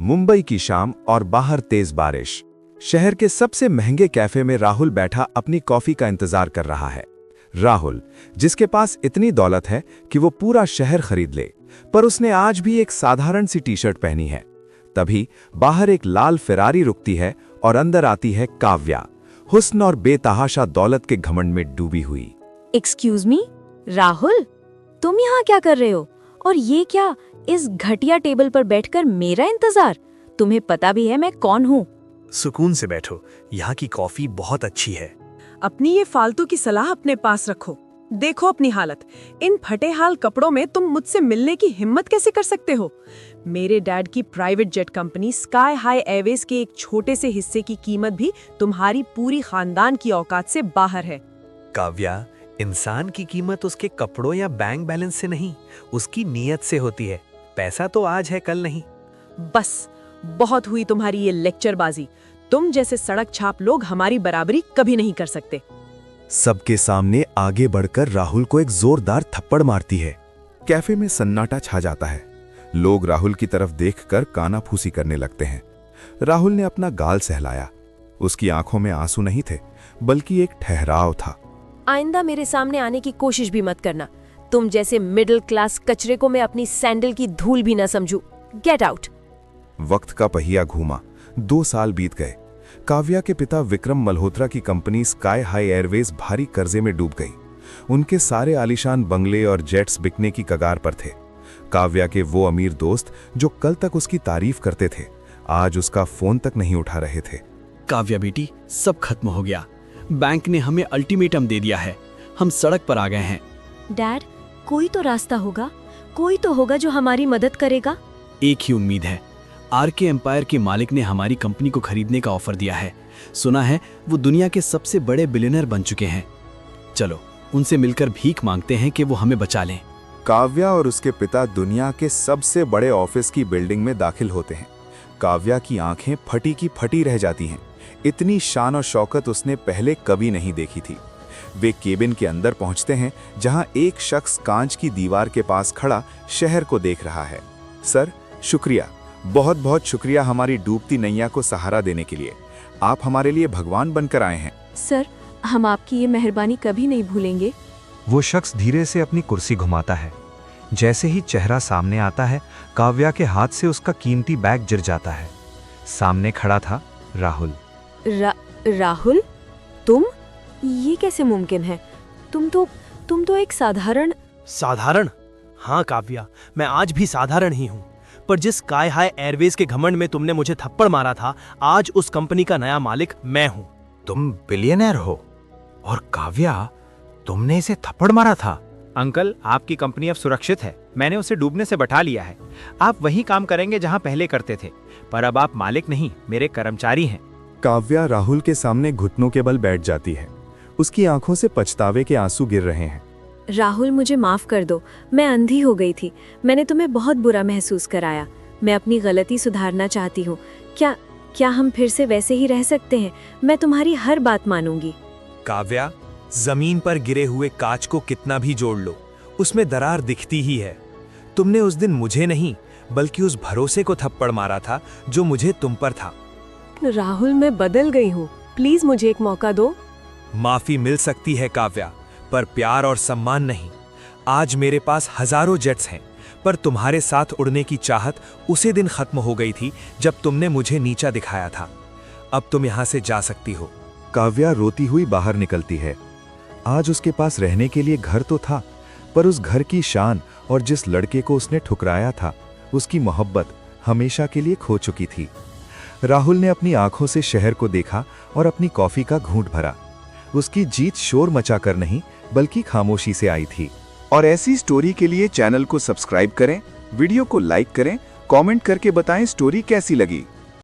मुंबई की शाम और बाहर तेज बारिश। शहर के सबसे महंगे कैफे में राहुल बैठा अपनी कॉफी का इंतजार कर रहा है। राहुल, जिसके पास इतनी दौलत है कि वो पूरा शहर खरीद ले, पर उसने आज भी एक साधारण सी टी शर्ट पहनी है। तभी बाहर एक लाल फेरारी रुकती है और अंदर आती है काव्या, हुस्न और बेतहाशा दौलत के घमंड में डूबी हुई। एक्सक्यूज मी, राहुल, तुम यहाँ क्या कर रहे हो? और ये क्या, इस घटिया टेबल पर बैठकर मेरा इंतजार? तुम्हें पता भी है मैं कौन हूँ? सुकून से बैठो, यहाँ की कॉफी बहुत अच्छी है। अपनी ये फालतू की सलाह अपने पास रखो। देखो अपनी हालत, इन फटे हाल कपड़ों में तुम मुझसे मिलने की हिम्मत कैसे कर सकते हो? मेरे डैड की private jet company sky high Airways के एक छोटे से हिस्से की कीमत भी तुम्हारी पूरी खानदान की औकात से बाहर है। काव्या, इंसान की कीमत उसके कपड़ों या बैंक बैलेंस से नहीं, उसकी नीयत से होती है। पैसा तो आज है, कल नहीं। बस बहुत हुई तुम्हारी ये लेक्चरबाजी। तुम जैसे सड़क छाप लोग हमारी बराबरी कभी नहीं कर सकते। सबके सामने आगे बढ़कर राहुल को एक जोरदार थप्पड़ मारती है। कैफे में सन्नाटा छा जाता है। लोग राहुल की तरफ देखकर कानाफूसी करने लगते हैं। राहुल ने अपना गाल सहलाया। उसकी आंखों में आंसू नहीं थे, बल्कि एक ठहराव था। आइंदा मेरे सामने आने की कोशिश भी मत करना। तुम जैसे मिडिल क्लास कचरे को मैं अपनी सैंडल की धूल भी न समझूं। Get out. वक्त का पहिया घूमा। 2 साल बीत गए। काव्या के पिता विक्रम मल्होत्रा की कंपनी स्काई हाई एयरवेज भारी कर्जे में डूब गई। उनके सारे आलीशान बंगले और जेट्स बिकने की कगार पर थे। काव्या के वो अमीर दोस्त जो कल तक उसकी तारीफ करते थे, आज उसका फोन तक नहीं उठा रहे थे। काव्या बेटी, सब खत्म हो गया। बैंक ने हमें अल्टीमेटम दे दिया है। हम सड़क पर आ गए हैं। डैड, कोई तो रास्ता होगा, कोई तो होगा जो हमारी मदद करेगा। एक ही उम्मीद है। आरके एम्पायर के मालिक ने हमारी कंपनी को खरीदने का ऑफर दिया है। सुना है वो दुनिया के सबसे बड़े बिलियनर बन चुके हैं। चलो उनसे मिलकर भीख मांगते हैं कि वो हमें बचा लें। काव्या और उसके पिता दुनिया के सबसे बड़े ऑफिस की बिल्डिंग में दाखिल होते हैं। काव्या की आंखें फटी की फटी रह जाती हैं। इतनी शान और शौकत उसने पहले कभी नहीं देखी थी। वे केबिन के अंदर पहुंचते हैं, जहां एक शख्स कांच की दीवार के पास खड़ा शहर को देख रहा है। सर, शुक्रिया, बहुत बहुत शुक्रिया हमारी डूबती नैया को सहारा देने के लिए। आप हमारे लिए भगवान बनकर आए हैं। सर, हम आपकी ये मेहरबानी कभी नहीं भूलेंगे। वो शख्स धीरे से अपनी कुर्सी घुमाता है। जैसे ही चेहरा सामने आता है, काव्या के हाथ से उसका कीमती बैग गिर जाता है। सामने खड़ा था राहुल। राहुल, तुम? ये कैसे मुमकिन है? तुम तो एक साधारण? हाँ काव्या, मैं आज भी साधारण ही हूँ। पर जिस स्काई हाई एयरवेज के घमंड में तुमने मुझे थप्पड़ मारा था, आज उस कंपनी का नया मालिक मैं हूँ। तुम बिलियनर हो और काव्या, तुमने इसे थप्पड़ मारा था? अंकल, आपकी कंपनी अब सुरक्षित है। मैंने उसे डूबने से बचा लिया है। आप वही काम करेंगे जहां पहले करते थे, पर अब आप मालिक नहीं, मेरे कर्मचारी हैं। काव्या राहुल के सामने घुटनों के बल बैठ जाती है। उसकी आंखों से पछतावे के आंसू गिर रहे हैं। राहुल, मुझे माफ कर दो। मैं अंधी हो गई थी। मैंने तुम्हें बहुत बुरा महसूस कराया। मैं अपनी गलती सुधारना चाहती हूँ। क्या हम फिर से वैसे ही रह सकते हैं? मैं तुम्हारी हर बात मानूंगी। काव्या, जमीन पर गिरे हुए कांच को कितना भी जोड़ लो, उसमें दरार दिखती ही है। तुमने उस दिन मुझे नहीं, बल्कि उस भरोसे को थप्पड़ मारा था जो मुझे तुम पर था। राहुल, मैं बदल गई हूँ। प्लीज मुझे एक मौका दो। माफी मिल सकती है काव्या, पर प्यार और सम्मान नहीं। आज मेरे पास हजारों जेट्स हैं, पर तुम्हारे साथ उड़ने की चाहत उसी दिन खत्म हो गई थी जब तुमने मुझे नीचा दिखाया था। अब तुम यहाँ से जा सकती हो। काव्या रोती हुई बाहर निकलती है। आज उसके पास रहने के लिए घर तो था, पर उस घर की शान और जिस लड़के को उसने ठुकराया था, उसकी मोहब्बत हमेशा के लिए खो चुकी थी। राहुल ने अपनी आंखों से शहर को देखा और अपनी कॉफी का घूंट भरा। उसकी जीत शोर मचाकर नहीं, बल्कि खामोशी से आई थी। और ऐसी स्टोरी के लिए चैनल को सब्सक्राइब करें, वीडियो को लाइक करें, कमेंट करके बताएं स्टोरी कैसी लगी।